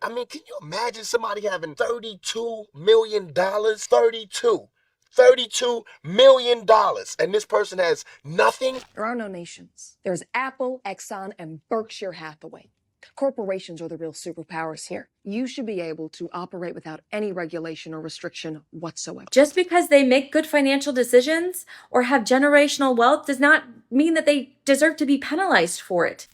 I mean, can you imagine somebody having $32 million? $32 million. And this person has nothing? There are no nations. There's Apple, Exxon, and Berkshire Hathaway. Corporations are the real superpowers here. You should be able to operate without any regulation or restriction whatsoever. Just because they make good financial decisions or have generational wealth does not mean that they deserve to be penalized for it.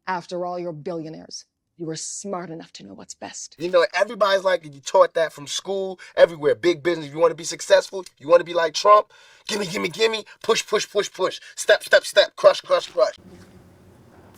After all, you're billionaires. You are smart enough to know what's best. You know, everybody's like, you taught that from school, everywhere. Big business. If you want to be successful, you want to be like Trump, gimme, gimme, gimme, push, push, push, push, step, step, step, crush, crush, crush.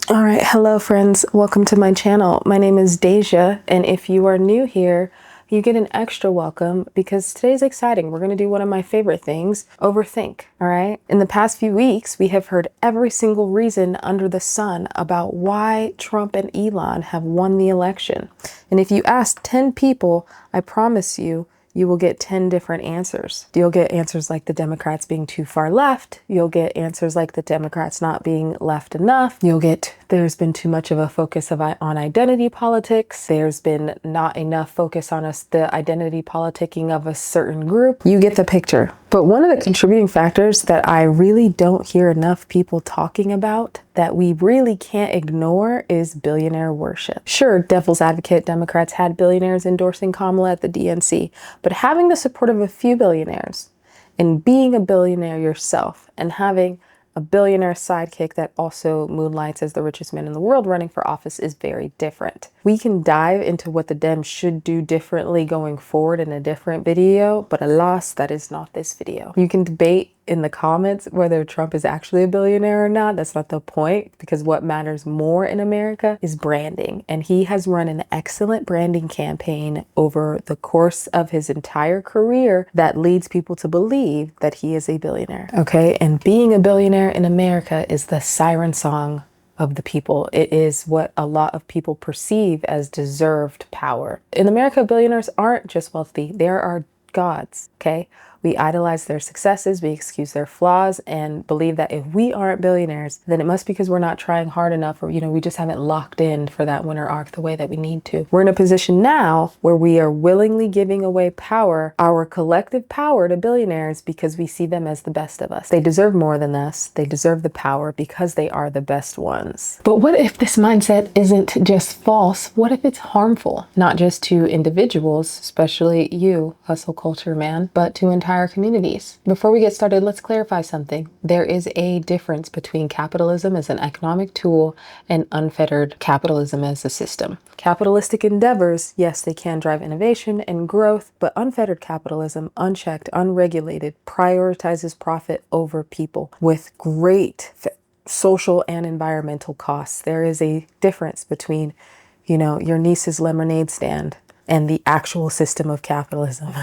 All right, hello friends, welcome to my channel. My name is Dasia, and if you are new here, you get an extra welcome because today's exciting. We're gonna do one of my favorite things, overthink, all right? In the past few weeks, we have heard every single reason under the sun about why Trump and Elon have won the election. And if you ask 10 people, I promise you, you will get 10 different answers. You'll get answers like the Democrats being too far left. You'll get answers like the Democrats not being left enough. You'll get there's been too much of a focus on identity politics. There's been not enough focus on the identity politicking of a certain group. You get the picture. But one of the contributing factors that I really don't hear enough people talking about that we really can't ignore is billionaire worship. Sure, devil's advocate, Democrats had billionaires endorsing Kamala at the DNC, but having the support of a few billionaires and being a billionaire yourself and having a billionaire sidekick that also moonlights as the richest man in the world running for office is very different. We can dive into what the Dems should do differently going forward in a different video, but alas, that is not this video. You can debate in the comments whether Trump is actually a billionaire or not. That's not the point, because what matters more in America is branding. And he has run an excellent branding campaign over the course of his entire career that leads people to believe that he is a billionaire. Okay, and being a billionaire in America is the siren song of the people. It is what a lot of people perceive as deserved power. In America, billionaires aren't just wealthy, they are gods, okay? We idolize their successes, we excuse their flaws, and believe that if we aren't billionaires, then it must be because we're not trying hard enough, or, you know, we just haven't locked in for that winter arc the way that we need to. We're in a position now where we are willingly giving away power, our collective power, to billionaires because we see them as the best of us. They deserve more than us. They deserve the power because they are the best ones. But what if this mindset isn't just false? What if it's harmful? Not just to individuals, especially you, hustle culture man, but to entire communities. Before we get started, let's clarify something. There is a difference between capitalism as an economic tool and unfettered capitalism as a system. Capitalistic endeavors, yes, they can drive innovation and growth, but unfettered capitalism, unchecked, unregulated, prioritizes profit over people with great social and environmental costs. There is a difference between, you know, your niece's lemonade stand and the actual system of capitalism.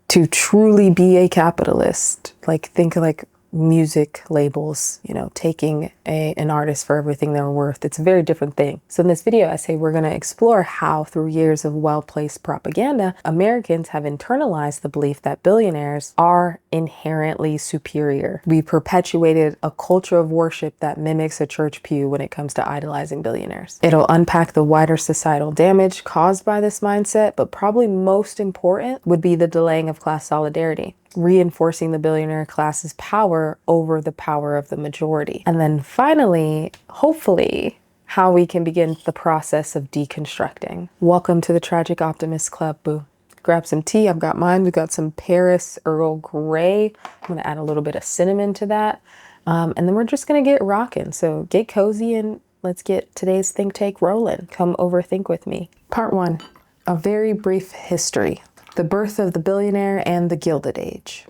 To truly be a capitalist, like think like music labels, you know, taking an artist for everything they're worth. It's a very different thing. So in this video, I say we're going to explore how through years of well-placed propaganda, Americans have internalized the belief that billionaires are inherently superior. We perpetuated a culture of worship that mimics a church pew when it comes to idolizing billionaires. It'll unpack the wider societal damage caused by this mindset, but probably most important would be the delaying of class solidarity, reinforcing the billionaire class's power over the power of the majority. And then finally, hopefully, how we can begin the process of deconstructing. Welcome to the Tragic Optimist Club, boo. Grab some tea. I've got mine. We've got some Paris Earl Grey. I'm going to add a little bit of cinnamon to that. And then we're just going to get rocking. So get cozy and let's get today's think tank rolling. Come overthink with me. Part 1, a very brief history. The birth of the billionaire and the Gilded Age.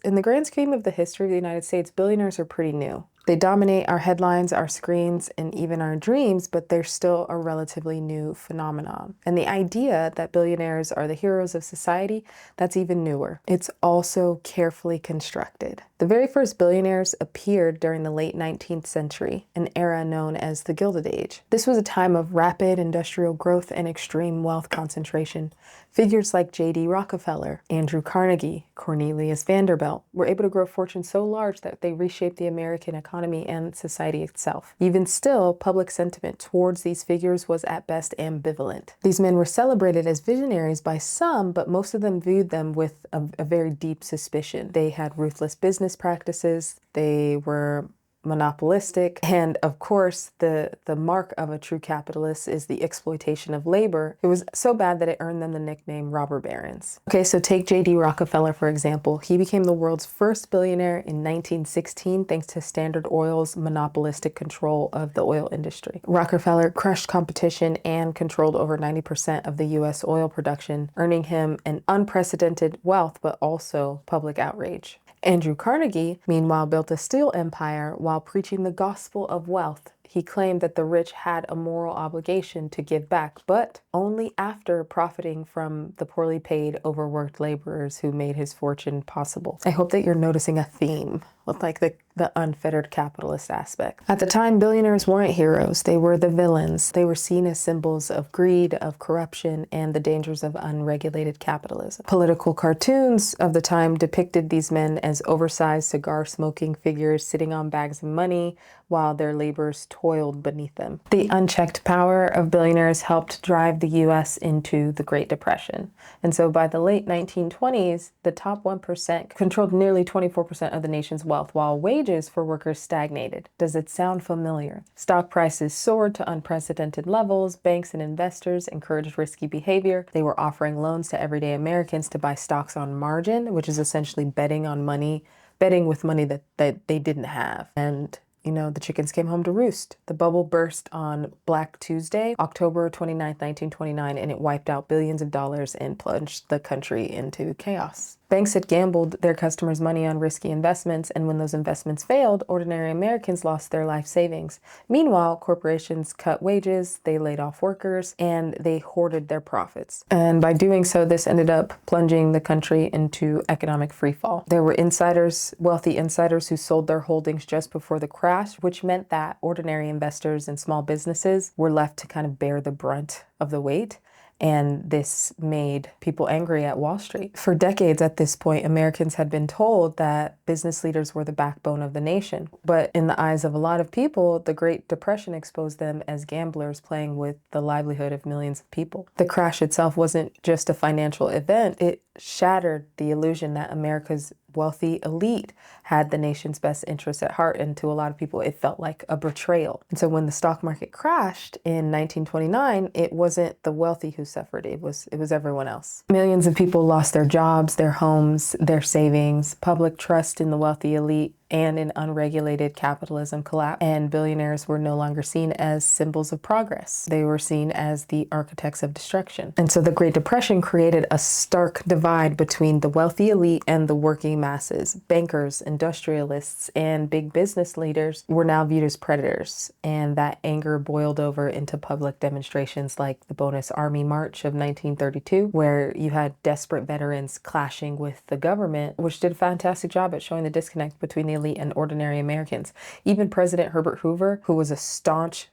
In the grand scheme of the history of the United States, billionaires are pretty new. They dominate our headlines, our screens, and even our dreams, but they're still a relatively new phenomenon. And the idea that billionaires are the heroes of society, that's even newer. It's also carefully constructed. The very first billionaires appeared during the late 19th century, an era known as the Gilded Age. This was a time of rapid industrial growth and extreme wealth concentration. Figures like J.D. Rockefeller, Andrew Carnegie, Cornelius Vanderbilt were able to grow fortunes so large that they reshaped the American economy economy and society itself. Even still, public sentiment towards these figures was at best ambivalent. These men were celebrated as visionaries by some, but most of them viewed them with a very deep suspicion. They had ruthless business practices, they were monopolistic, and of course the mark of a true capitalist is the exploitation of labor. It was so bad that it earned them the nickname robber barons. Okay, so take J.D. Rockefeller for example. He became the world's first billionaire in 1916 thanks to Standard Oil's monopolistic control of the oil industry. Rockefeller crushed competition and controlled over 90% of the US oil production, earning him an unprecedented wealth but also public outrage. Andrew Carnegie, meanwhile, built a steel empire while preaching the gospel of wealth. He claimed that the rich had a moral obligation to give back, but only after profiting from the poorly paid, overworked laborers who made his fortune possible. I hope that you're noticing a theme with like the unfettered capitalist aspect. At the time, billionaires weren't heroes. They were the villains. They were seen as symbols of greed, of corruption, and the dangers of unregulated capitalism. Political cartoons of the time depicted these men as oversized cigar-smoking figures sitting on bags of money while their laborers toiled beneath them. The unchecked power of billionaires helped drive the US into the Great Depression. And so by the late 1920s, the top 1% controlled nearly 24% of the nation's wealth, while wages for workers stagnated. Does it sound familiar? Stock prices soared to unprecedented levels. Banks and investors encouraged risky behavior. They were offering loans to everyday Americans to buy stocks on margin, which is essentially betting with money that they didn't have. And you know, the chickens came home to roost. The bubble burst on Black Tuesday, October 29th, 1929, and it wiped out billions of dollars and plunged the country into chaos. Banks had gambled their customers' money on risky investments, and when those investments failed, ordinary Americans lost their life savings. Meanwhile, corporations cut wages, they laid off workers, and they hoarded their profits. And by doing so, this ended up plunging the country into economic freefall. There were insiders, wealthy insiders, who sold their holdings just before the crash, which meant that ordinary investors and small businesses were left to kind of bear the brunt of the weight. And this made people angry at Wall Street. For decades at this point, Americans had been told that business leaders were the backbone of the nation. But in the eyes of a lot of people, the Great Depression exposed them as gamblers playing with the livelihood of millions of people. The crash itself wasn't just a financial event. It shattered the illusion that America's wealthy elite had the nation's best interests at heart, and to a lot of people it felt like a betrayal. And so when the stock market crashed in 1929, it wasn't the wealthy who suffered, it was everyone else. Millions of people lost their jobs, their homes, their savings. Public trust in the wealthy elite and in unregulated capitalism collapsed, and billionaires were no longer seen as symbols of progress. They were seen as the architects of destruction. And so the Great Depression created a stark divide between the wealthy elite and the working masses. Bankers, industrialists, and big business leaders were now viewed as predators, and that anger boiled over into public demonstrations like the Bonus Army March of 1932, where you had desperate veterans clashing with the government, which did a fantastic job at showing the disconnect between the elite and ordinary Americans. Even President Herbert Hoover, who was a staunch,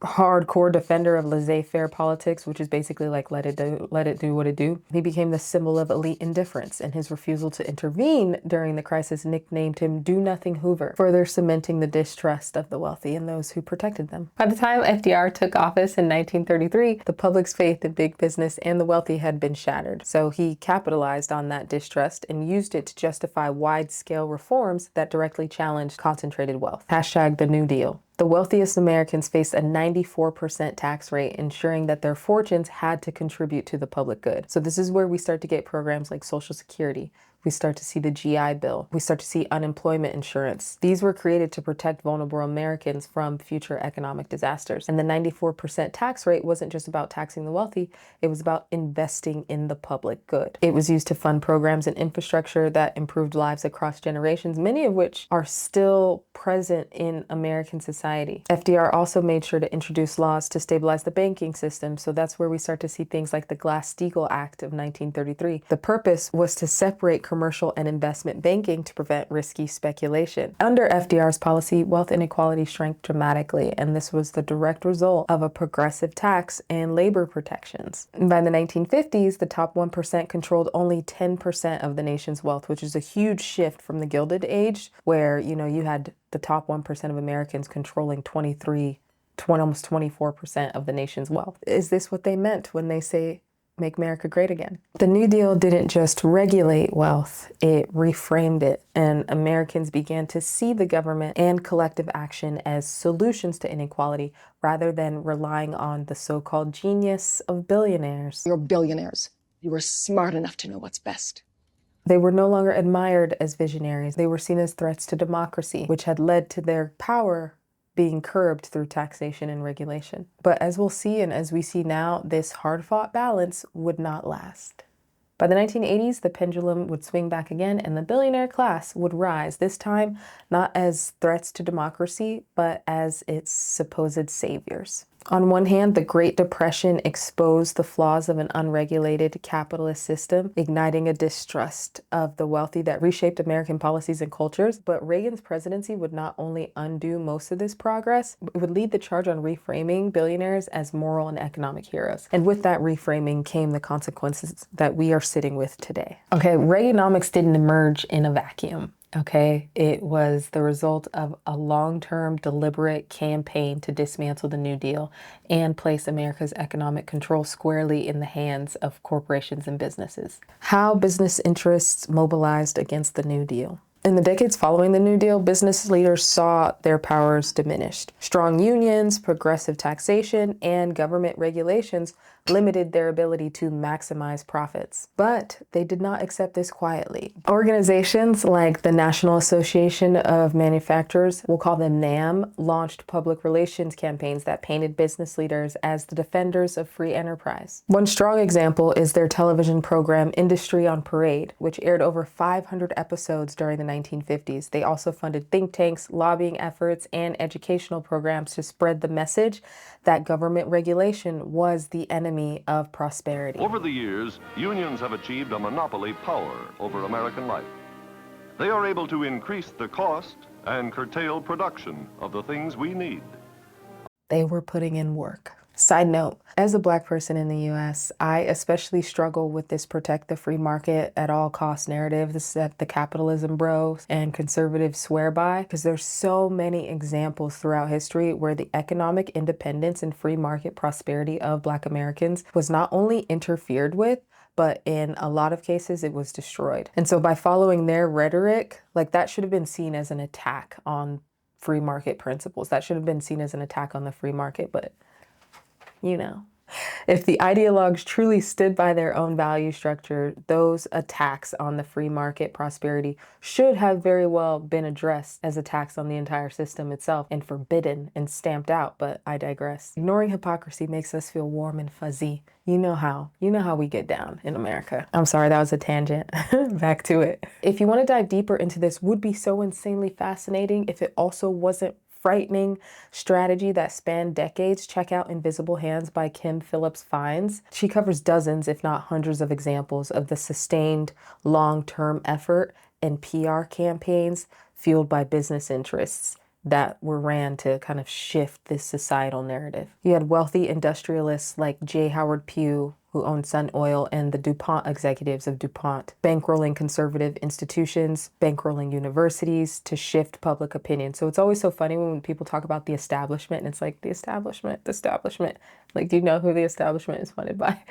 hardcore defender of laissez-faire politics, which is basically like let it do what it do. He became the symbol of elite indifference, and his refusal to intervene during the crisis nicknamed him Do Nothing Hoover, further cementing the distrust of the wealthy and those who protected them. By the time FDR took office in 1933, the public's faith in big business and the wealthy had been shattered. So he capitalized on that distrust and used it to justify wide-scale reforms that directly challenged concentrated wealth. Hashtag the New Deal. The wealthiest Americans faced a 94% tax rate, ensuring that their fortunes had to contribute to the public good. So this is where we start to get programs like Social Security. We start to see the GI Bill. We start to see unemployment insurance. These were created to protect vulnerable Americans from future economic disasters. And the 94% tax rate wasn't just about taxing the wealthy, it was about investing in the public good. It was used to fund programs and infrastructure that improved lives across generations, many of which are still present in American society. FDR also made sure to introduce laws to stabilize the banking system, so that's where we start to see things like the Glass-Steagall Act of 1933. The purpose was to separate commercial commercial and investment banking to prevent risky speculation. Under FDR's policy, wealth inequality shrank dramatically, and this was the direct result of a progressive tax and labor protections. And by the 1950s, the top 1% controlled only 10% of the nation's wealth, which is a huge shift from the Gilded Age, where, you had the top 1% of Americans controlling almost 24% of the nation's wealth. Is this what they meant when they say make America great again? The New Deal didn't just regulate wealth, it reframed it, and Americans began to see the government and collective action as solutions to inequality rather than relying on the so-called genius of billionaires. You're billionaires. You were smart enough to know what's best. They were no longer admired as visionaries. They were seen as threats to democracy, which had led to their power being curbed through taxation and regulation. But as we'll see, and as we see now, this hard-fought balance would not last. By the 1980s, the pendulum would swing back again, and the billionaire class would rise, this time not as threats to democracy, but as its supposed saviors. On one hand, the Great Depression exposed the flaws of an unregulated capitalist system, igniting a distrust of the wealthy that reshaped American policies and cultures. But Reagan's presidency would not only undo most of this progress, it would lead the charge on reframing billionaires as moral and economic heroes. And with that reframing came the consequences that we are sitting with today. Okay, Reaganomics didn't emerge in a vacuum. Okay, it was the result of a long-term, deliberate campaign to dismantle the New Deal and place America's economic control squarely in the hands of corporations and businesses. How business interests mobilized against the New Deal. In the decades following the New Deal, business leaders saw their powers diminished. Strong unions, progressive taxation, and government regulations limited their ability to maximize profits. But they did not accept this quietly. Organizations like the National Association of Manufacturers, we'll call them NAM, launched public relations campaigns that painted business leaders as the defenders of free enterprise. One strong example is their television program Industry on Parade, which aired over 500 episodes during the 1950s. They also funded think tanks, lobbying efforts, and educational programs to spread the message that government regulation was the enemy of prosperity. Over the years, unions have achieved a monopoly power over American life. They are able to increase the cost and curtail production of the things we need. They were putting in work. Side note, as a Black person in the US, I especially struggle with this protect the free market at all cost narrative that the capitalism bros and conservatives swear by, because there's so many examples throughout history where the economic independence and free market prosperity of Black Americans was not only interfered with, but in a lot of cases it was destroyed. And so by following their rhetoric, like that should have been seen as an attack on free market principles. That should have been seen as an attack on the free market, but if the ideologues truly stood by their own value structure, those attacks on the free market prosperity should have very well been addressed as attacks on the entire system itself and forbidden and stamped out, but I digress. Ignoring hypocrisy makes us feel warm and fuzzy. You know how we get down in America. I'm sorry, that was a tangent. Back to it. If you want to dive deeper into this, would be so insanely fascinating if it also wasn't frightening strategy that spanned decades, check out Invisible Hands by Kim Phillips Fines. She covers dozens, if not hundreds of examples of the sustained long-term effort and PR campaigns fueled by business interests that were ran to kind of shift this societal narrative. You had wealthy industrialists like J. Howard Pugh, who owned Sun Oil, and the DuPont executives of DuPont, bankrolling conservative institutions, bankrolling universities to shift public opinion. So it's always so funny when people talk about the establishment, and it's like, the establishment. Like, do you know who the establishment is funded by?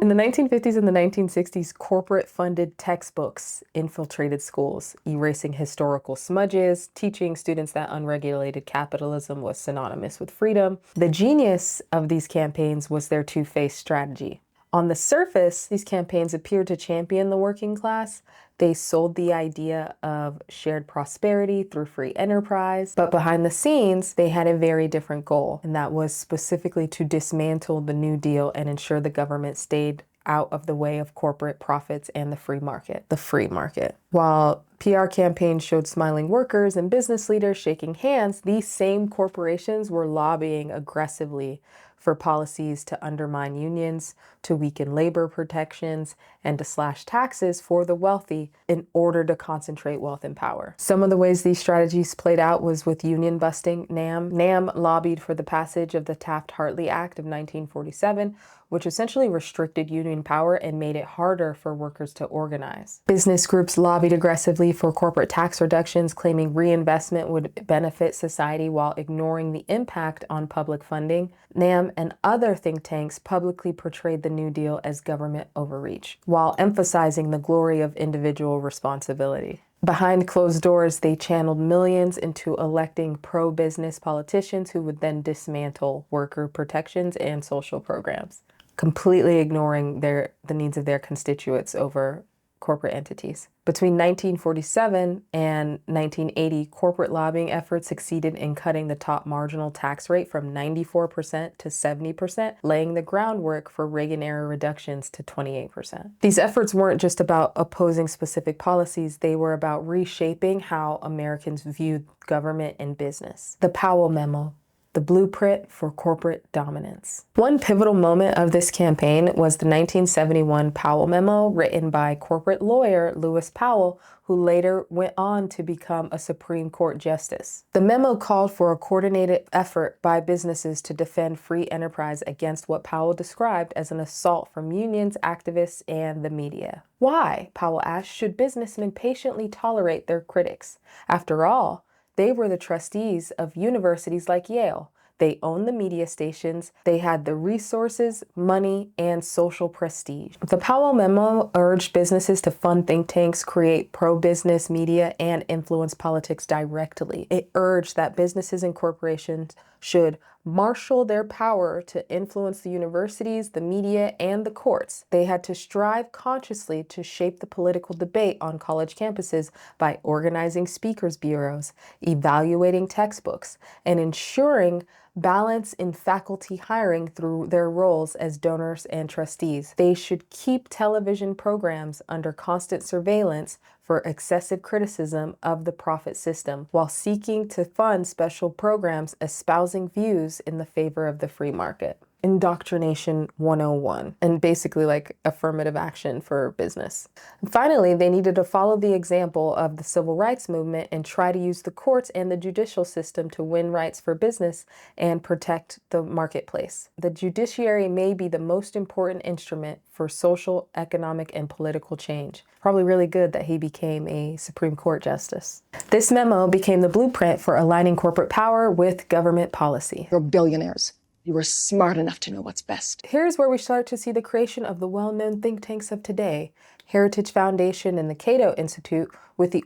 In the 1950s and the 1960s, corporate-funded textbooks infiltrated schools, erasing historical smudges, teaching students that unregulated capitalism was synonymous with freedom. The genius of these campaigns was their two-faced strategy. On the surface, these campaigns appeared to champion the working class. They sold the idea of shared prosperity through free enterprise. But behind the scenes, they had a very different goal, and that was specifically to dismantle the New Deal and ensure the government stayed out of the way of corporate profits and the free market. The free market. While PR campaigns showed smiling workers and business leaders shaking hands, these same corporations were lobbying aggressively for policies to undermine unions, to weaken labor protections, and to slash taxes for the wealthy in order to concentrate wealth and power. Some of the ways these strategies played out was with union busting. NAM lobbied for the passage of the Taft-Hartley Act of 1947, which essentially restricted union power and made it harder for workers to organize. Business groups lobbied aggressively for corporate tax reductions, claiming reinvestment would benefit society while ignoring the impact on public funding. NAM and other think tanks publicly portrayed the New Deal as government overreach, while emphasizing the glory of individual responsibility. Behind closed doors, they channeled millions into electing pro-business politicians who would then dismantle worker protections and social programs, completely ignoring the needs of their constituents over corporate entities. Between 1947 and 1980, corporate lobbying efforts succeeded in cutting the top marginal tax rate from 94% to 70%, laying the groundwork for Reagan-era reductions to 28%. These efforts weren't just about opposing specific policies, they were about reshaping how Americans viewed government and business. The Powell Memo, the blueprint for corporate dominance. One pivotal moment of this campaign was the 1971 Powell Memo, written by corporate lawyer Lewis Powell, who later went on to become a Supreme Court justice. The memo called for a coordinated effort by businesses to defend free enterprise against what Powell described as an assault from unions, activists, and the media. Why, Powell asked, should businessmen patiently tolerate their critics? After all, they were the trustees of universities like Yale. They owned the media stations. They had the resources, money, and social prestige. The Powell Memo urged businesses to fund think tanks, create pro-business media, and influence politics directly. It urged that businesses and corporations should marshal their power to influence the universities, the media, and the courts. They had to strive consciously to shape the political debate on college campuses by organizing speakers bureaus, evaluating textbooks, and ensuring balance in faculty hiring through their roles as donors and trustees. They should keep television programs under constant surveillance for excessive criticism of the profit system, while seeking to fund special programs espousing views in the favor of the free market. Indoctrination 101, and basically like affirmative action for business. And finally, they needed to follow the example of the civil rights movement and try to use the courts and the judicial system to win rights for business and protect the marketplace. The judiciary may be the most important instrument for social, economic, and political change. Probably really good that he became a Supreme Court justice. This memo became the blueprint for aligning corporate power with government policy. You're billionaires. You were smart enough to know what's best. Here's where we start to see the creation of the well-known think tanks of today, Heritage Foundation and the Cato Institute, with the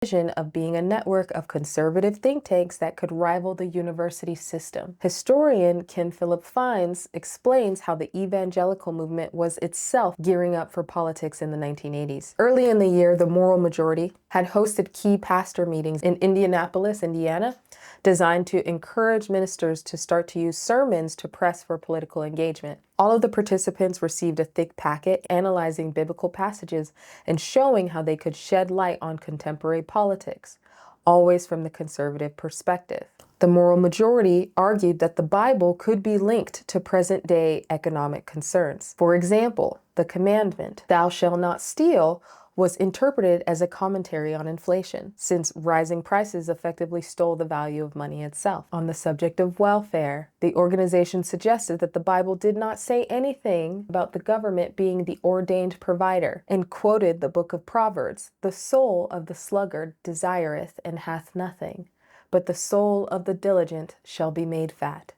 vision of being a network of conservative think tanks that could rival the university system. Historian Ken Philip Fines explains how the evangelical movement was itself gearing up for politics in the 1980s. Early in the year, the Moral Majority had hosted key pastor meetings in Indianapolis, Indiana, designed to encourage ministers to start to use sermons to press for political engagement. All of the participants received a thick packet analyzing biblical passages and showing how they could shed light on contemporary politics, always from the conservative perspective. The Moral Majority argued that the Bible could be linked to present-day economic concerns. For example, the commandment, "Thou shalt not steal," was interpreted as a commentary on inflation, since rising prices effectively stole the value of money itself. On the subject of welfare, the organization suggested that the Bible did not say anything about the government being the ordained provider, and quoted the book of Proverbs, "The soul of the sluggard desireth and hath nothing, but the soul of the diligent shall be made fat."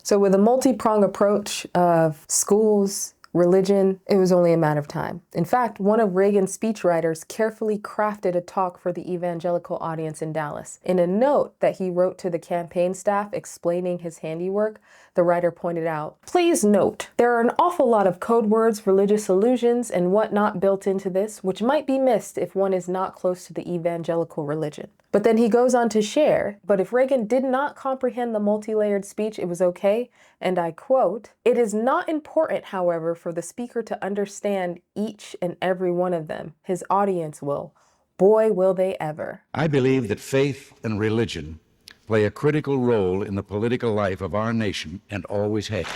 So with a multi-pronged approach of schools, religion, it was only a matter of time. In fact, one of Reagan's speechwriters carefully crafted a talk for the evangelical audience in Dallas. In a note that he wrote to the campaign staff explaining his handiwork, the writer pointed out, "Please note, there are an awful lot of code words, religious allusions, and whatnot built into this, which might be missed if one is not close to the evangelical religion." But then he goes on to share, but if Reagan did not comprehend the multi-layered speech, it was okay, and I quote, "It is not important, however, for for the speaker to understand each and every one of them. His audience will. Boy, will they ever. I believe that faith and religion play a critical role in the political life of our nation and always have.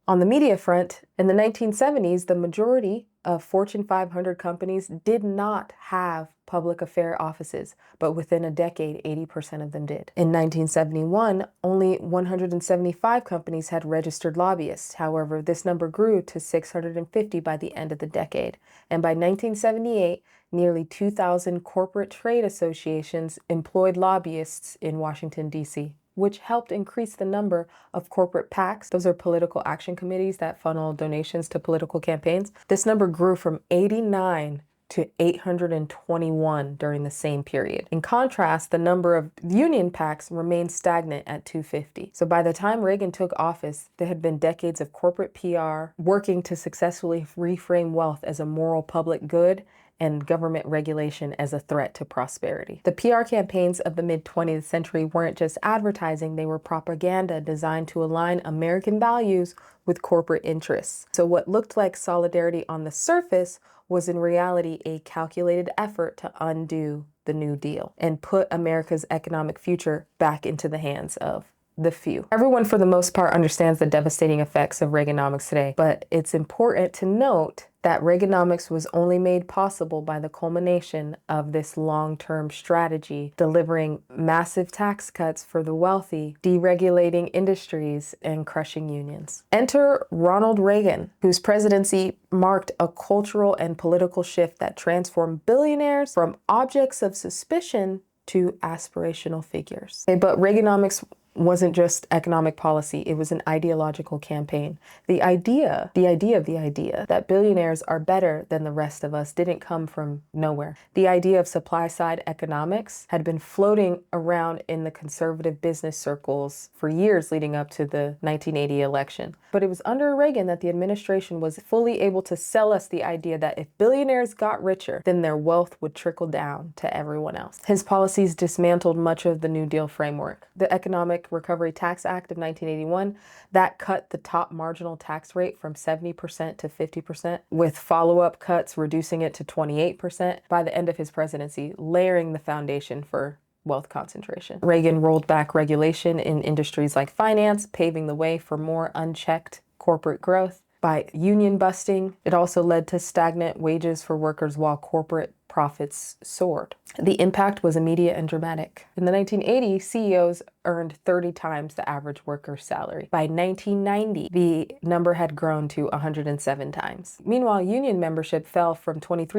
On the media front, in the 1970s, the majority of Fortune 500 companies did not have public affair offices, but within a decade, 80% of them did. In 1971, only 175 companies had registered lobbyists. However, this number grew to 650 by the end of the decade. And by 1978, nearly 2,000 corporate trade associations employed lobbyists in Washington, D.C., which helped increase the number of corporate PACs. Those are political action committees that funnel donations to political campaigns. This number grew from 89 to 821 during the same period. In contrast, the number of union PACs remained stagnant at 250. So by the time Reagan took office, there had been decades of corporate PR working to successfully reframe wealth as a moral public good and government regulation as a threat to prosperity. The PR campaigns of the mid-20th century weren't just advertising, they were propaganda designed to align American values with corporate interests. So what looked like solidarity on the surface was in reality a calculated effort to undo the New Deal and put America's economic future back into the hands of the few. Everyone, for the most part, understands the devastating effects of Reaganomics today, but it's important to note that Reaganomics was only made possible by the culmination of this long-term strategy, delivering massive tax cuts for the wealthy, deregulating industries, and crushing unions. Enter Ronald Reagan, whose presidency marked a cultural and political shift that transformed billionaires from objects of suspicion to aspirational figures. Okay, but Reaganomics wasn't just economic policy, it was an ideological campaign. The idea that billionaires are better than the rest of us didn't come from nowhere. The idea of supply-side economics had been floating around in the conservative business circles for years leading up to the 1980 election. But it was under Reagan that the administration was fully able to sell us the idea that if billionaires got richer, then their wealth would trickle down to everyone else. His policies dismantled much of the New Deal framework. The Economic Recovery Tax Act of 1981, that cut the top marginal tax rate from 70% to 50%, with follow-up cuts reducing it to 28% by the end of his presidency, layering the foundation for wealth concentration. Reagan rolled back regulation in industries like finance, paving the way for more unchecked corporate growth. By union busting, it also led to stagnant wages for workers while corporate profits soared. The impact was immediate and dramatic. In the 1980s, CEOs earned 30 times the average worker's salary. By 1990, the number had grown to 107 times. Meanwhile, union membership fell from 23%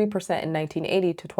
in 1980 to 12%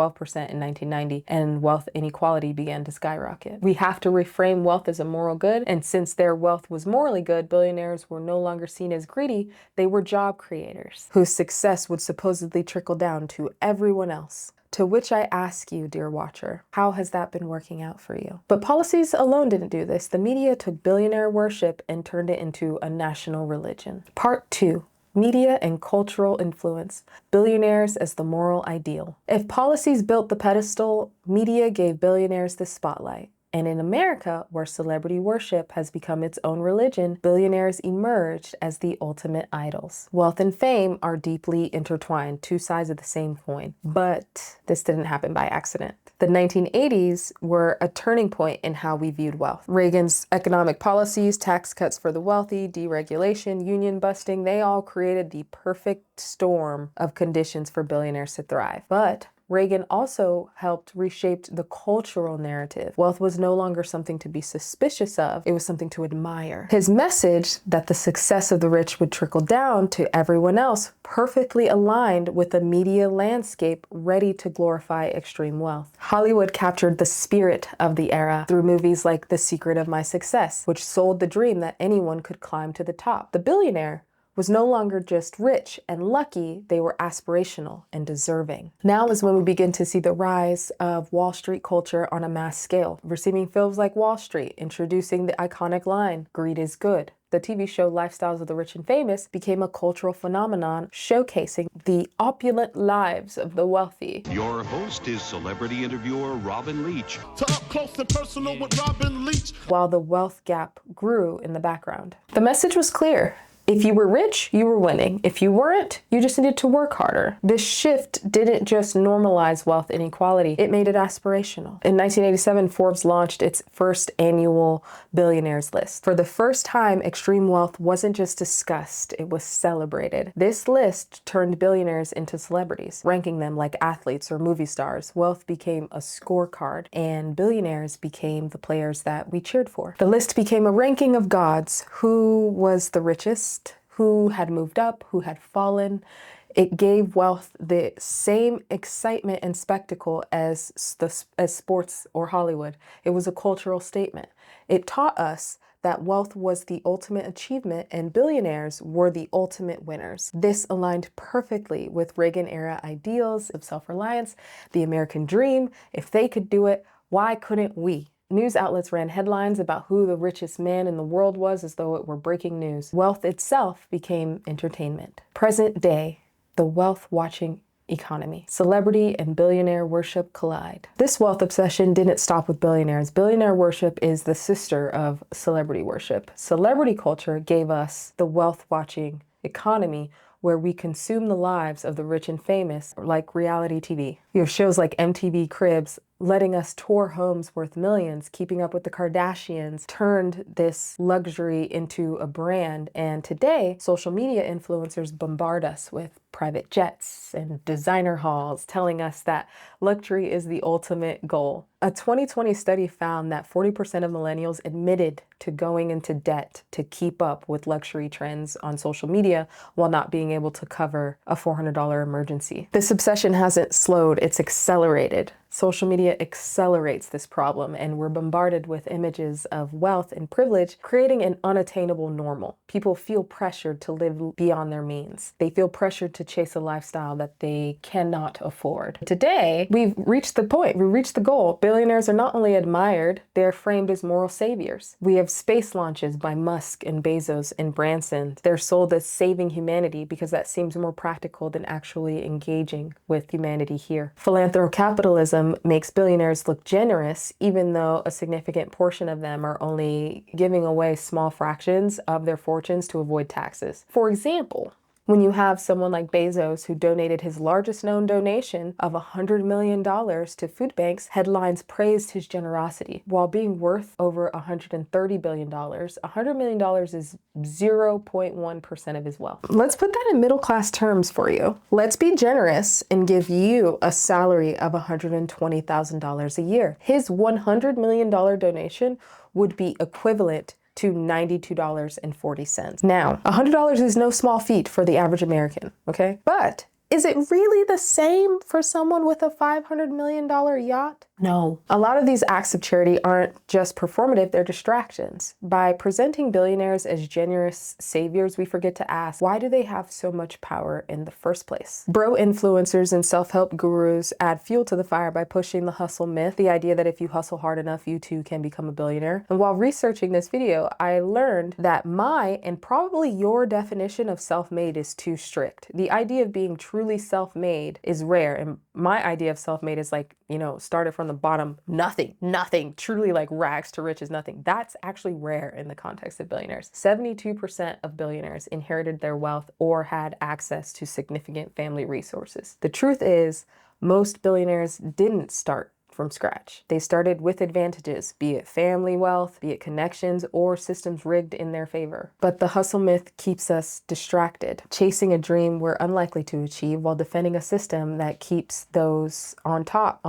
in 1990, and wealth inequality began to skyrocket. We have to reframe wealth as a moral good, and since their wealth was morally good, billionaires were no longer seen as greedy, they were job creators, whose success would supposedly trickle down to everyone else. To which I ask you, dear watcher, how has that been working out for you? But policies alone didn't do this. The media took billionaire worship and turned it into a national religion. Part 2. Media and cultural influence. Billionaires as the moral ideal. If policies built the pedestal, media gave billionaires the spotlight. And in America, where celebrity worship has become its own religion, billionaires emerged as the ultimate idols. Wealth and fame are deeply intertwined, two sides of the same coin. But this didn't happen by accident. The 1980s were a turning point in how we viewed wealth. Reagan's economic policies, tax cuts for the wealthy, deregulation, union busting, they all created the perfect storm of conditions for billionaires to thrive. But Reagan also helped reshape the cultural narrative. Wealth was no longer something to be suspicious of, it was something to admire. His message that the success of the rich would trickle down to everyone else perfectly aligned with a media landscape ready to glorify extreme wealth. Hollywood captured the spirit of the era through movies like The Secret of My Success, which sold the dream that anyone could climb to the top. The billionaire was no longer just rich and lucky, they were aspirational and deserving. Now is when we begin to see the rise of Wall Street culture on a mass scale. We're seeing films like Wall Street introducing the iconic line, "Greed is good." The TV show Lifestyles of the Rich and Famous became a cultural phenomenon showcasing the opulent lives of the wealthy. Your host is celebrity interviewer Robin Leach. To Up Close and Personal with Robin Leach. While the wealth gap grew in the background. The message was clear. If you were rich, you were winning. If you weren't, you just needed to work harder. This shift didn't just normalize wealth inequality, it made it aspirational. In 1987, Forbes launched its first annual Billionaires list. For the first time, extreme wealth wasn't just discussed, it was celebrated. This list turned billionaires into celebrities, ranking them like athletes or movie stars. Wealth became a scorecard, and billionaires became the players that we cheered for. The list became a ranking of gods. Who was the richest? Who had moved up, who had fallen. It gave wealth the same excitement and spectacle as sports or Hollywood. It was a cultural statement. It taught us that wealth was the ultimate achievement and billionaires were the ultimate winners. This aligned perfectly with Reagan-era ideals of self-reliance, the American dream. If they could do it, why couldn't we? News outlets ran headlines about who the richest man in the world was as though it were breaking news. Wealth itself became entertainment. Present day, the wealth-watching economy. Celebrity and billionaire worship collide. This wealth obsession didn't stop with billionaires. Billionaire worship is the sister of celebrity worship. Celebrity culture gave us the wealth-watching economy where we consume the lives of the rich and famous, like reality TV. You have shows like MTV Cribs letting us tour homes worth millions. Keeping Up with the Kardashians turned this luxury into a brand. And today, social media influencers bombard us with private jets and designer hauls, telling us that luxury is the ultimate goal. A 2020 study found that 40% of millennials admitted to going into debt to keep up with luxury trends on social media while not being able to cover a $400 emergency. This obsession hasn't slowed, it's accelerated. Social media accelerates this problem, and we're bombarded with images of wealth and privilege, creating an unattainable normal. People feel pressured to live beyond their means. They feel pressured to chase a lifestyle that they cannot afford. Today, we've reached the point, we reached the goal. Billionaires are not only admired, they're framed as moral saviors. We have space launches by Musk and Bezos and Branson. They're sold as saving humanity because that seems more practical than actually engaging with humanity here. Philanthrocapitalism makes billionaires look generous, even though a significant portion of them are only giving away small fractions of their fortunes to avoid taxes. For example, when you have someone like Bezos who donated his largest known donation of $100 million to food banks, headlines praised his generosity. While being worth over $130 billion, $100 million is 0.1% of his wealth. Let's put that in middle class terms for you. Let's be generous and give you a salary of $120,000 a year. His $100 million donation would be equivalent to $92.40. Now, $100 is no small feat for the average American, okay? But is it really the same for someone with a $500 million yacht? No. A lot of these acts of charity aren't just performative, they're distractions. By presenting billionaires as generous saviors, we forget to ask, why do they have so much power in the first place? Bro influencers and self-help gurus add fuel to the fire by pushing the hustle myth, the idea that if you hustle hard enough, you too can become a billionaire. And while researching this video, I learned that my and probably your definition of self-made is too strict. The idea of being truly self-made is rare, and my idea of self-made is like, you know, started from the bottom, nothing, truly like rags to riches, nothing. That's actually rare in the context of billionaires. 72% of billionaires inherited their wealth or had access to significant family resources. The truth is, most billionaires didn't start from scratch. They started with advantages, be it family wealth, be it connections, or systems rigged in their favor. But the hustle myth keeps us distracted, chasing a dream we're unlikely to achieve while defending a system that keeps those on top.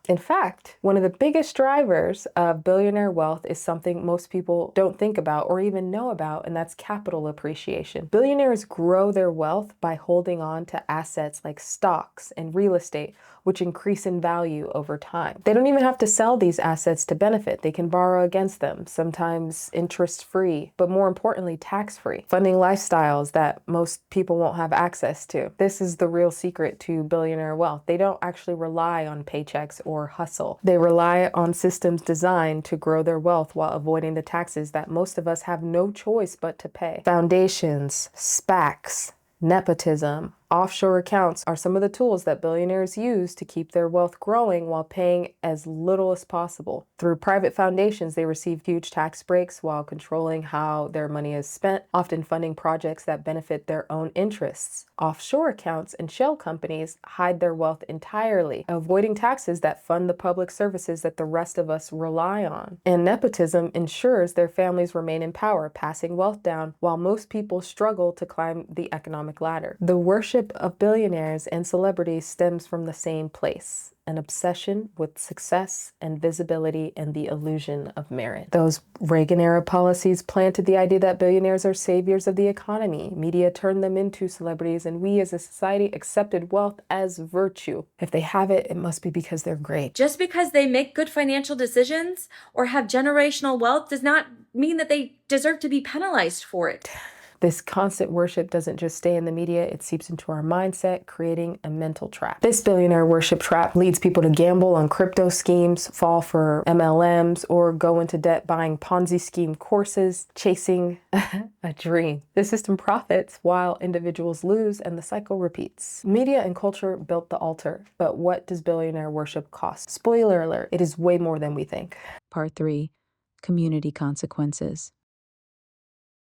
In fact, one of the biggest drivers of billionaire wealth is something most people don't think about or even know about, and that's capital appreciation. Billionaires grow their wealth by holding on to assets like stocks and real estate, which increase in value over time. They don't even have to sell these assets to benefit. They can borrow against them, sometimes interest-free, but more importantly, tax-free, funding lifestyles that most people won't have access to. This is the real secret to billionaire wealth. They don't actually rely on paychecks or or hustle. They rely on systems designed to grow their wealth while avoiding the taxes that most of us have no choice but to pay. Foundations, SPACs, nepotism, offshore accounts are some of the tools that billionaires use to keep their wealth growing while paying as little as possible. Through private foundations, they receive huge tax breaks while controlling how their money is spent, often funding projects that benefit their own interests. Offshore accounts and shell companies hide their wealth entirely, avoiding taxes that fund the public services that the rest of us rely on. And nepotism ensures their families remain in power, passing wealth down while most people struggle to climb the economic ladder. The worship of billionaires and celebrities stems from the same place: an obsession with success and visibility and the illusion of merit. Those Reagan-era policies planted the idea that billionaires are saviors of the economy. Media turned them into celebrities, and we as a society accepted wealth as virtue. If they have it, it must be because they're great. Just because they make good financial decisions or have generational wealth does not mean that they deserve to be penalized for it. This constant worship doesn't just stay in the media, it seeps into our mindset, creating a mental trap. This billionaire worship trap leads people to gamble on crypto schemes, fall for MLMs, or go into debt buying Ponzi scheme courses, chasing a dream. The system profits while individuals lose, and the cycle repeats. Media and culture built the altar, but what does billionaire worship cost? Spoiler alert, it is way more than we think. Part 3, Community Consequences.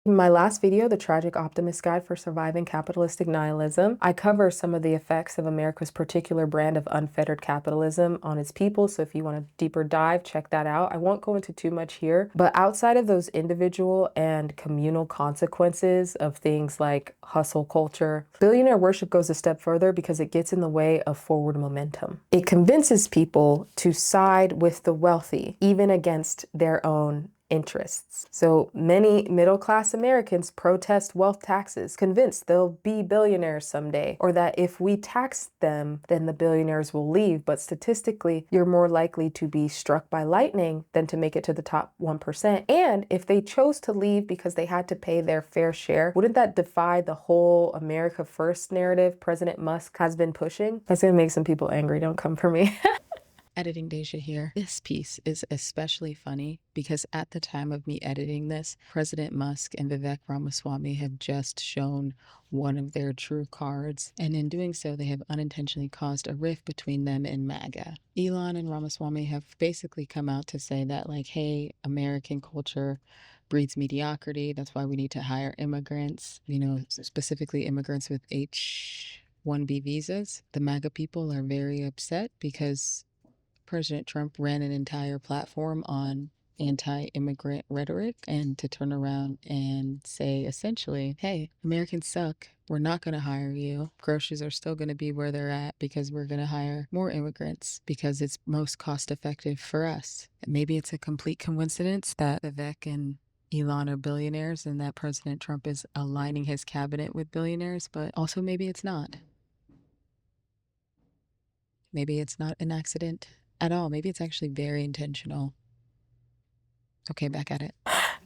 In my last video, The Tragic Optimist Guide for Surviving Capitalistic Nihilism, I cover some of the effects of America's particular brand of unfettered capitalism on its people, so if you want a deeper dive, check that out. I won't go into too much here, but outside of those individual and communal consequences of things like hustle culture, billionaire worship goes a step further because it gets in the way of forward momentum. It convinces people to side with the wealthy, even against their own interests. So many middle-class Americans protest wealth taxes, convinced they'll be billionaires someday, or that if we tax them, then the billionaires will leave. But statistically, you're more likely to be struck by lightning than to make it to the top 1%. And if they chose to leave because they had to pay their fair share, wouldn't that defy the whole America First narrative President Musk has been pushing? That's gonna make some people angry. Don't come for me. Editing Dasia here. This piece is especially funny because at the time of me editing this, President Musk and Vivek Ramaswamy have just shown one of their true cards, and in doing so, they have unintentionally caused a rift between them and MAGA. Elon and Ramaswamy have basically come out to say that, like, hey, American culture breeds mediocrity. That's why we need to hire immigrants, you know, specifically immigrants with H-1B visas. The MAGA people are very upset because President Trump ran an entire platform on anti-immigrant rhetoric, and to turn around and say essentially, hey, Americans suck. We're not going to hire you. Groceries are still going to be where they're at because we're going to hire more immigrants because it's most cost effective for us. Maybe it's a complete coincidence that Vivek and Elon are billionaires and that President Trump is aligning his cabinet with billionaires, but also maybe it's not. Maybe it's not an accident at all. Maybe it's actually very intentional. Okay, back at it.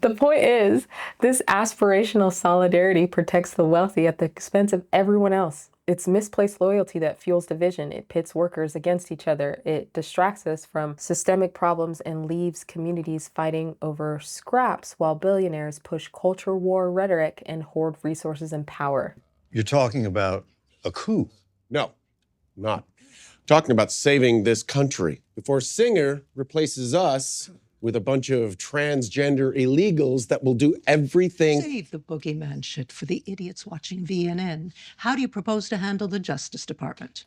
The point is, this aspirational solidarity protects the wealthy at the expense of everyone else. It's misplaced loyalty that fuels division. It pits workers against each other. It distracts us from systemic problems and leaves communities fighting over scraps while billionaires push culture war rhetoric and hoard resources and power. You're talking about a coup. No, not. Talking about saving this country before Singer replaces us with a bunch of transgender illegals that will do everything. Save the boogeyman shit for the idiots watching VNN. How do you propose to handle the Justice Department?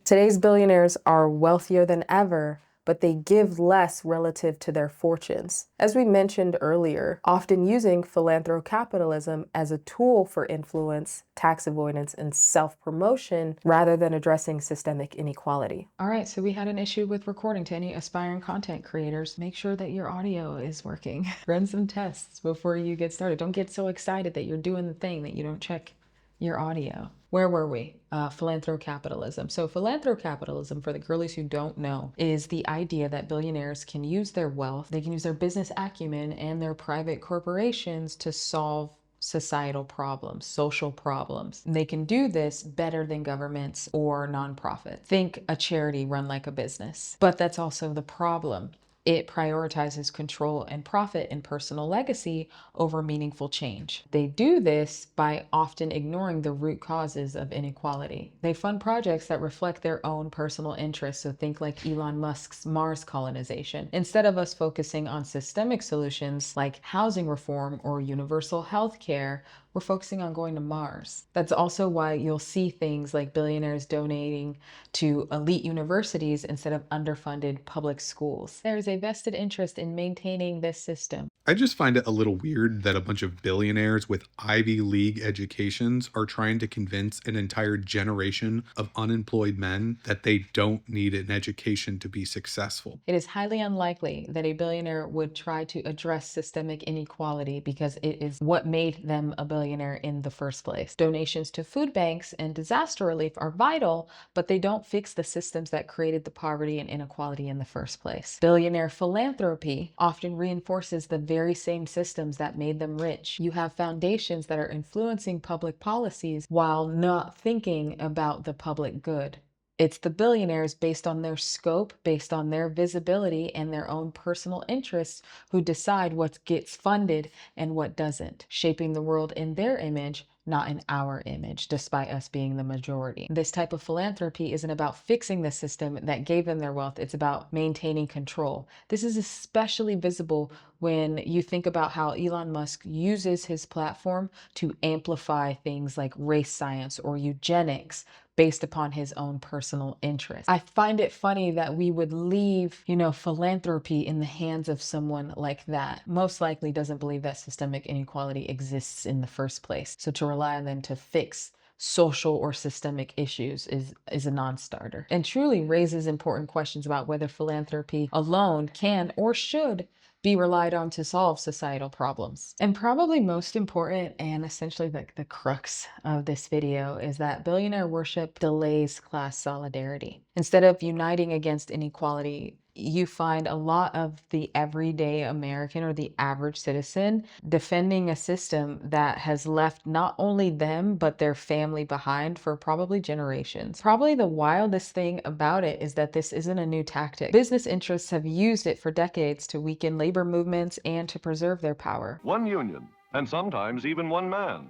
Today's billionaires are wealthier than ever, but they give less relative to their fortunes. As we mentioned earlier, often using philanthrocapitalism as a tool for influence, tax avoidance, and self-promotion rather than addressing systemic inequality. All right, so we had an issue with recording. To any aspiring content creators, make sure that your audio is working. Run some tests before you get started. Don't get so excited that you're doing the thing that you don't check your audio. Where were we? Philanthrocapitalism. So philanthrocapitalism, for the girlies who don't know, is the idea that billionaires can use their wealth, they can use their business acumen and their private corporations to solve societal problems, social problems. They can do this better than governments or nonprofits. Think a charity run like a business. But that's also the problem. It prioritizes control and profit and personal legacy over meaningful change. They do this by often ignoring the root causes of inequality. They fund projects that reflect their own personal interests, so think like Elon Musk's Mars colonization, instead of us focusing on systemic solutions like housing reform or universal health care. We're focusing on going to Mars. That's also why you'll see things like billionaires donating to elite universities instead of underfunded public schools. There's a vested interest in maintaining this system. I just find it a little weird that a bunch of billionaires with Ivy League educations are trying to convince an entire generation of unemployed men that they don't need an education to be successful. It is highly unlikely that a billionaire would try to address systemic inequality because it is what made them a billionaire in the first place. Donations to food banks and disaster relief are vital, but they don't fix the systems that created the poverty and inequality in the first place. Billionaire philanthropy often reinforces the very same systems that made them rich. You have foundations that are influencing public policies while not thinking about the public good. It's the billionaires, based on their scope, based on their visibility and their own personal interests, who decide what gets funded and what doesn't, shaping the world in their image, not in our image, despite us being the majority. This type of philanthropy isn't about fixing the system that gave them their wealth. It's about maintaining control. This is especially visible when you think about how Elon Musk uses his platform to amplify things like race science or eugenics based upon his own personal interest. I find it funny that we would leave, philanthropy in the hands of someone like that. Most likely doesn't believe that systemic inequality exists in the first place. So to rely on them to fix social or systemic issues is a non-starter, and truly raises important questions about whether philanthropy alone can or should be relied on to solve societal problems. And probably most important, and essentially the crux of this video, is that billionaire worship delays class solidarity. Instead of uniting against inequality, you find a lot of the everyday American or the average citizen defending a system that has left not only them, but their family behind for probably generations. Probably the wildest thing about it is that this isn't a new tactic. Business interests have used it for decades to weaken labor movements and to preserve their power. One union, and sometimes even one man,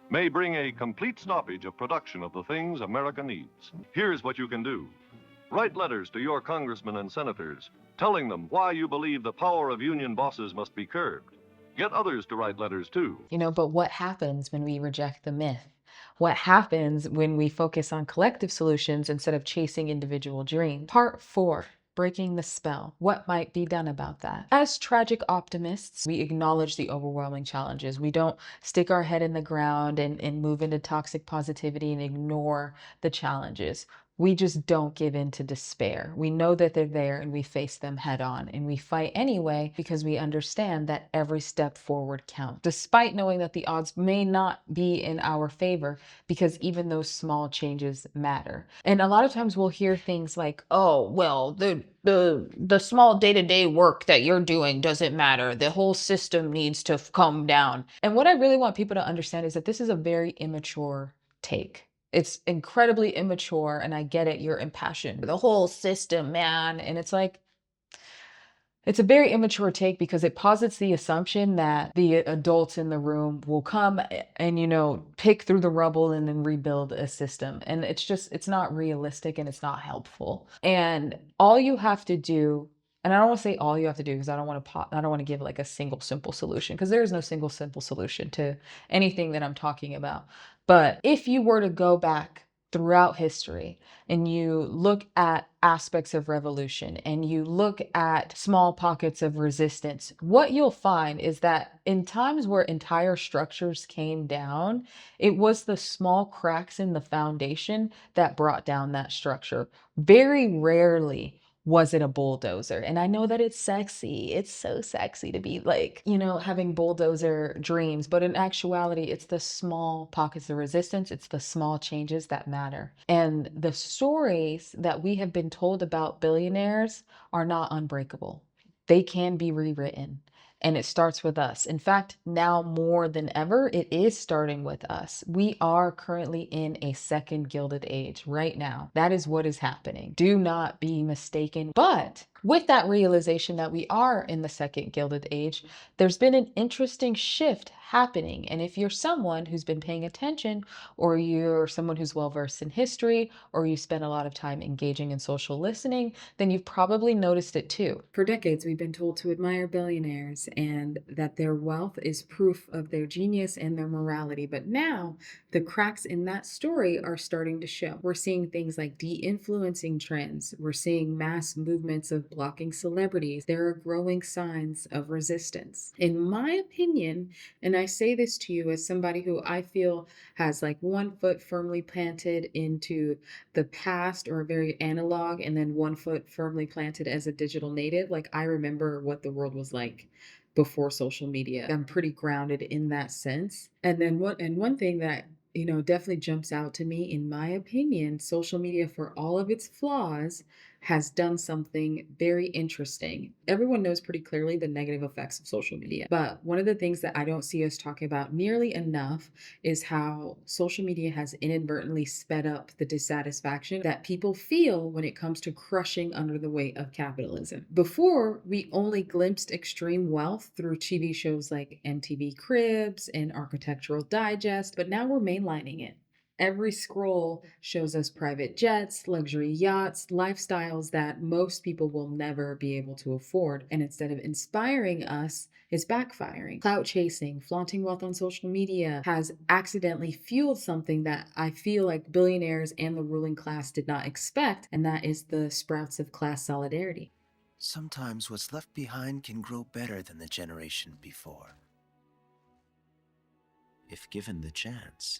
may bring a complete stoppage of production of the things America needs. Here's what you can do. Write letters to your congressmen and senators, telling them why you believe the power of union bosses must be curbed. Get others to write letters too. But what happens when we reject the myth? What happens when we focus on collective solutions instead of chasing individual dreams? Part 4. Breaking the spell. What might be done about that? As tragic optimists, we acknowledge the overwhelming challenges. We don't stick our head in the ground and move into toxic positivity and ignore the challenges. We just don't give in to despair. We know that they're there and we face them head on, and we fight anyway because we understand that every step forward counts, despite knowing that the odds may not be in our favor, because even those small changes matter. And a lot of times we'll hear things like, oh, well, the small day-to-day work that you're doing doesn't matter. The whole system needs to come down. And what I really want people to understand is that this is a very immature take. It's incredibly immature, and I get it, you're impassioned. The whole system, man. And it's like, it's a very immature take because it posits the assumption that the adults in the room will come and, pick through the rubble and then rebuild a system. And it's not realistic and it's not helpful. And all you have to do, and I don't want to say all you have to do because I don't want to give like a single simple solution, because there is no single simple solution to anything that I'm talking about. But if you were to go back throughout history and you look at aspects of revolution and you look at small pockets of resistance, what you'll find is that in times where entire structures came down, it was the small cracks in the foundation that brought down that structure. Very rarely was it a bulldozer. And I know that it's sexy. It's so sexy to be like, having bulldozer dreams. But in actuality, it's the small pockets of resistance. It's the small changes that matter. And the stories that we have been told about billionaires are not unbreakable. They can be rewritten. And it starts with us. In fact, now more than ever, it is starting with us. We are currently in a second Gilded Age right now. That is what is happening. Do not be mistaken. But with that realization that we are in the second Gilded Age, there's been an interesting shift happening. And if you're someone who's been paying attention, or you're someone who's well versed in history, or you spend a lot of time engaging in social listening, then you've probably noticed it too. For decades, we've been told to admire billionaires and that their wealth is proof of their genius and their morality. But now the cracks in that story are starting to show. We're seeing things like de-influencing trends. We're seeing mass movements of blocking celebrities. There are growing signs of resistance. In my opinion, and I say this to you as somebody who I feel has like one foot firmly planted into the past or very analog, and then one foot firmly planted as a digital native. Like, I remember what the world was like before social media. I'm pretty grounded in that sense. And then one thing that definitely jumps out to me, in my opinion, social media, for all of its flaws, has done something very interesting. Everyone knows pretty clearly the negative effects of social media. But one of the things that I don't see us talking about nearly enough is how social media has inadvertently sped up the dissatisfaction that people feel when it comes to crushing under the weight of capitalism. Before, we only glimpsed extreme wealth through TV shows like MTV Cribs and Architectural Digest, but now we're mainlining it. Every scroll shows us private jets, luxury yachts, lifestyles that most people will never be able to afford. And instead of inspiring us, it's backfiring. Clout chasing, flaunting wealth on social media has accidentally fueled something that I feel like billionaires and the ruling class did not expect, and that is the sprouts of class solidarity. Sometimes what's left behind can grow better than the generation before, if given the chance.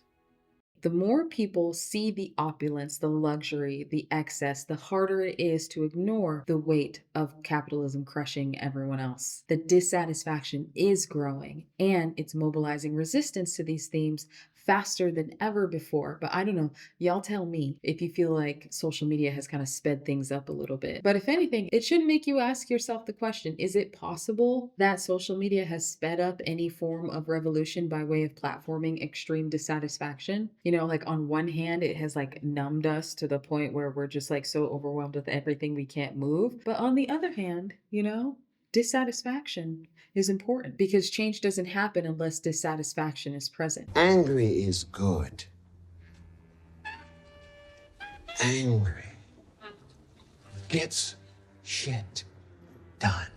The more people see the opulence, the luxury, the excess, the harder it is to ignore the weight of capitalism crushing everyone else. The dissatisfaction is growing, and it's mobilizing resistance to these themes faster than ever before. But I don't know, y'all tell me if you feel like social media has kind of sped things up a little bit. But if anything, it should make you ask yourself the question, is it possible that social media has sped up any form of revolution by way of platforming extreme dissatisfaction? Like, on one hand, it has like numbed us to the point where we're just like so overwhelmed with everything we can't move. But on the other hand, dissatisfaction is important, because change doesn't happen unless dissatisfaction is present. Angry is good. Angry gets shit done.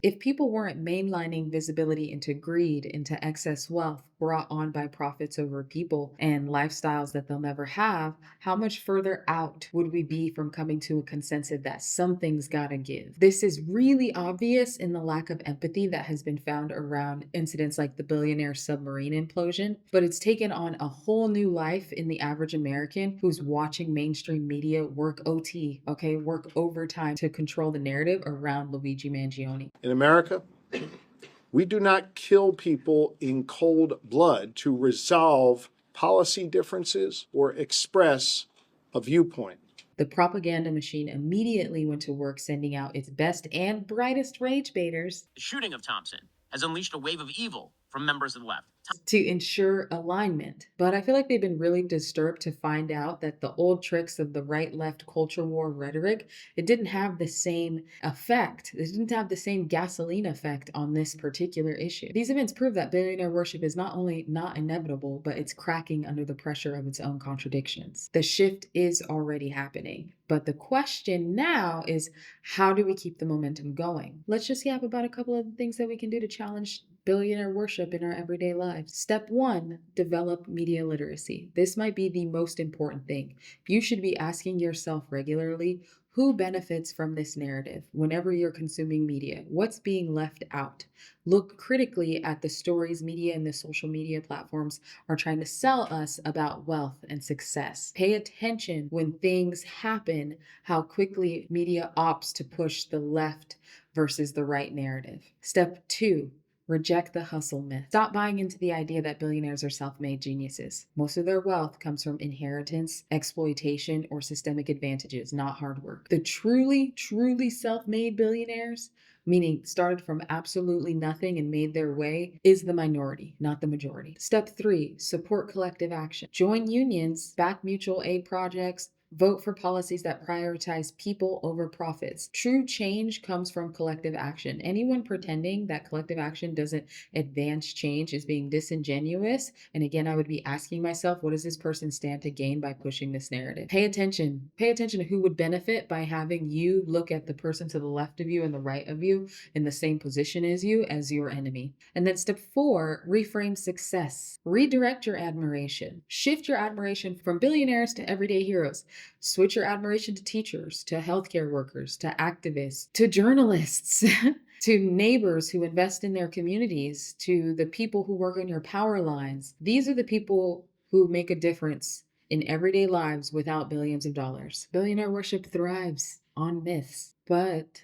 If people weren't mainlining visibility into greed, into excess wealth brought on by profits over people and lifestyles that they'll never have, how much further out would we be from coming to a consensus that something's gotta give? This is really obvious in the lack of empathy that has been found around incidents like the Billionaire submarine implosion, but it's taken on a whole new life in the average American who's watching mainstream media work OT, work overtime to control the narrative around Luigi Mangione. In America, we do not kill people in cold blood to resolve policy differences or express a viewpoint. The propaganda machine immediately went to work sending out its best and brightest rage baiters. The shooting of Thompson has unleashed a wave of evil from members of the left to ensure alignment. But I feel like they've been really disturbed to find out that the old tricks of the right-left culture war rhetoric, it didn't have the same effect. It didn't have the same gasoline effect on this particular issue. These events prove that billionaire worship is not only not inevitable, but it's cracking under the pressure of its own contradictions. The shift is already happening. But the question now is, how do we keep the momentum going? Let's just yap about a couple of things that we can do to challenge billionaire worship in our everyday lives. Step 1, develop media literacy. This might be the most important thing. You should be asking yourself regularly, who benefits from this narrative whenever you're consuming media? What's being left out? Look critically at the stories media and the social media platforms are trying to sell us about wealth and success. Pay attention when things happen, how quickly media opts to push the left versus the right narrative. Step 2, reject the hustle myth. Stop buying into the idea that billionaires are self-made geniuses. Most of their wealth comes from inheritance, exploitation, or systemic advantages, not hard work. The truly self-made billionaires meaning started from absolutely nothing and made their way, is the minority, not the majority. Step 3, support collective action. Join unions, back mutual aid projects, vote for policies that prioritize people over profits. True change comes from collective action. Anyone pretending that collective action doesn't advance change is being disingenuous. And again, I would be asking myself, what does this person stand to gain by pushing this narrative? Pay attention. Pay attention to who would benefit by having you look at the person to the left of you and the right of you in the same position as you as your enemy. And then step 4, reframe success. Redirect your admiration. Shift your admiration from billionaires to everyday heroes. Switch your admiration to teachers, to healthcare workers, to activists, to journalists, to neighbors who invest in their communities, to the people who work on your power lines. These are the people who make a difference in everyday lives without billions of dollars. Billionaire worship thrives on myths, but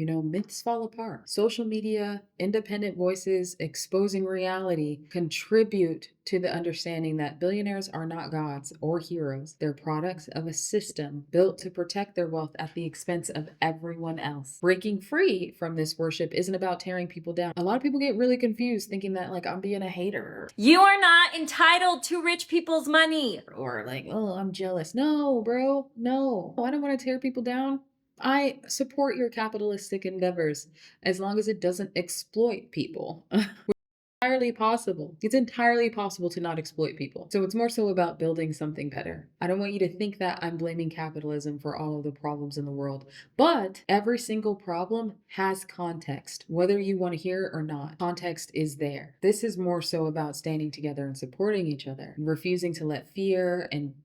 myths fall apart. Social media, independent voices exposing reality contribute to the understanding that billionaires are not gods or heroes. They're products of a system built to protect their wealth at the expense of everyone else. Breaking free from this worship isn't about tearing people down. A lot of people get really confused thinking that I'm being a hater. You are not entitled to rich people's money. Or oh, I'm jealous. No, bro, no. I don't want to tear people down. I support your capitalistic endeavors as long as it doesn't exploit people. Entirely possible. It's entirely possible to not exploit people. So it's more so about building something better. I don't want you to think that I'm blaming capitalism for all of the problems in the world, but every single problem has context, whether you want to hear it or not. Context is there. This is more so about standing together and supporting each other, and refusing to let fear and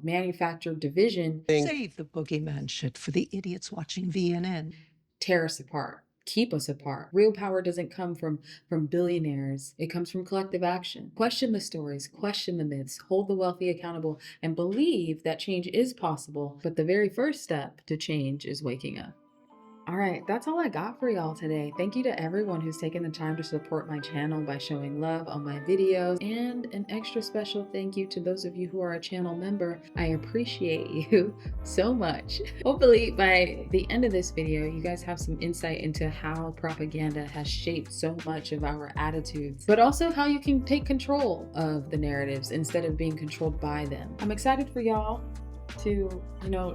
manufactured division Save the boogeyman shit for the idiots watching VNN. Tear us apart, keep us apart. Real power doesn't come from billionaires. It comes from collective action. Question the stories, question the myths, hold the wealthy accountable, and believe that change is possible. But the very first step to change is waking up. All right, that's all I got for y'all today. Thank you to everyone who's taken the time to support my channel by showing love on my videos, and an extra special thank you to those of you who are a channel member. I appreciate you so much. Hopefully by the end of this video, you guys have some insight into how propaganda has shaped so much of our attitudes, but also how you can take control of the narratives instead of being controlled by them. I'm excited for y'all to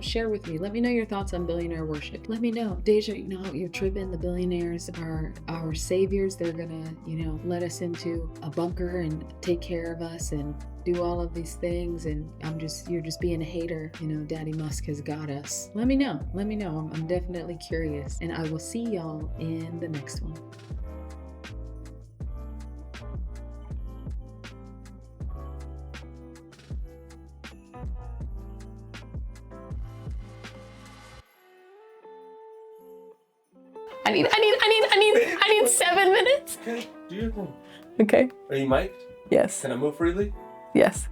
share with me. Let me know your thoughts on billionaire worship. Let me know, Dasia, you're tripping. The billionaires are our saviors. They're gonna let us into a bunker and take care of us and do all of these things, and you're just being a hater. Daddy Musk has got us. Let me know. I'm definitely curious, and I will see y'all in the next one. I need 7 minutes. Okay, do your thing. Okay. Are you mic'd? Yes. Can I move freely? Yes.